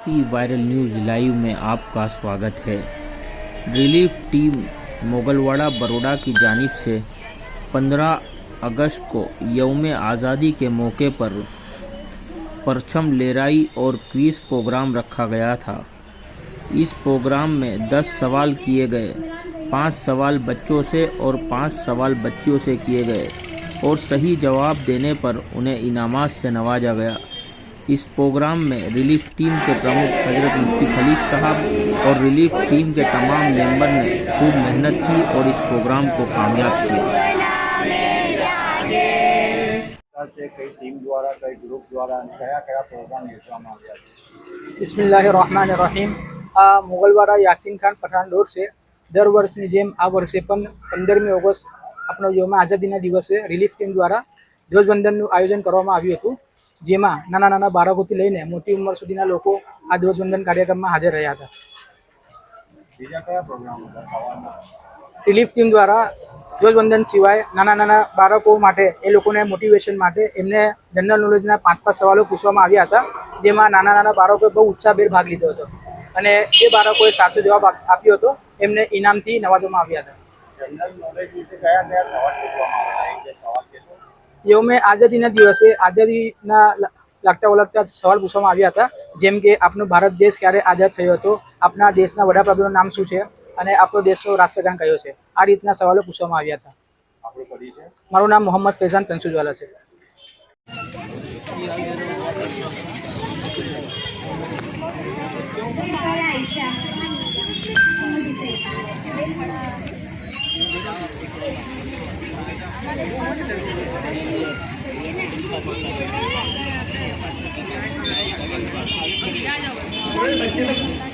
SP viral news live में आपका स्वागत है। रिलीफ टीम मोगलवाड़ा बरोड़ा की जानिब से 15 अगस्त को यौम आज़ादी के मौके पर परचम लहराई और क्विज़ प्रोग्राम रखा गया था। इस प्रोग्राम में 10 सवाल किए गए, 5 सवाल बच्चों से और 5 सवाल बच्चियों से किए गए और सही जवाब देने पर उन्हें इनामात से नवाजा गया। इस प्रोग्राम में रिलीफ टीम के प्रमुख हजरत मुफ्ती खलीक साहब और रिलीफ टीम के तमाम मेंबर ने खूब मेहनत की और इस प्रोग्राम को कामयाब किया। कई टीम द्वारा कई ग्रुप द्वारा क्या प्रोग्राम योजવામાં આવ્યા છે? બિસ્મિલ્લાહિર્રહમાનિર્રહીમ। આ મોગલવાડા યાસીન ખાન પઠાણ રોડ છે। દર વર્ષની જેમ આ વર્ષે પણ 15મી ઓગસ્ટ આપણો યૌમ આઝાદીના દિવસે રિલીફ ટીમ દ્વારા ધ્વજવંદનનું આયોજન કરવામાં આવ્યું હતું, જેમાં નાના નાના બાળકોથી લઈને મોટી ઉંમર સુધીના લોકો આ ધ્વજવંદન કાર્યક્રમમાં હાજર રહ્યા હતા। બીજા કયા પ્રોગ્રામ હતા સવારના? રિલીફ ટીમ દ્વારા ધ્વજવંદન સિવાય નાના નાના બાળકો માટે એ લોકોને મોટિવેશન માટે એમને જનરલ નોલેજના 5 સવાલો પૂછવામાં આવ્યા હતા, જેમાં નાના નાના બાળકોએ બહુ ઉત્સાહભેર ભાગ લીધો હતો અને જે બાળકોએ સાચો જવાબ આપ્યો હતો એમને ઇનામથી નવાજવામાં આવ્યા હતા। જનરલ નોલેજ વિશે કયા સવાલ પૂછવામાં આવ્યા? એક સવાલ કહેશો? यौम आज़ादीना दिवसे आज़ादीना लगता वलगता सवाल पूछवामां આવ્યા હતા, જેમ કે આપણો ભારત દેશ ક્યારે આઝાદ થયો હતો, આપણા દેશના વડાપ્રધાનનું નામ શું છે અને આપણો દેશનો રાષ્ટ્રગાન કયો છે, આ રીતના સવાલો પૂછવામાં આવ્યા હતા। આપણું પરિચય? મારું નામ મોહમ્મદ ફૈઝાન તનસુજવાલા છે। क्या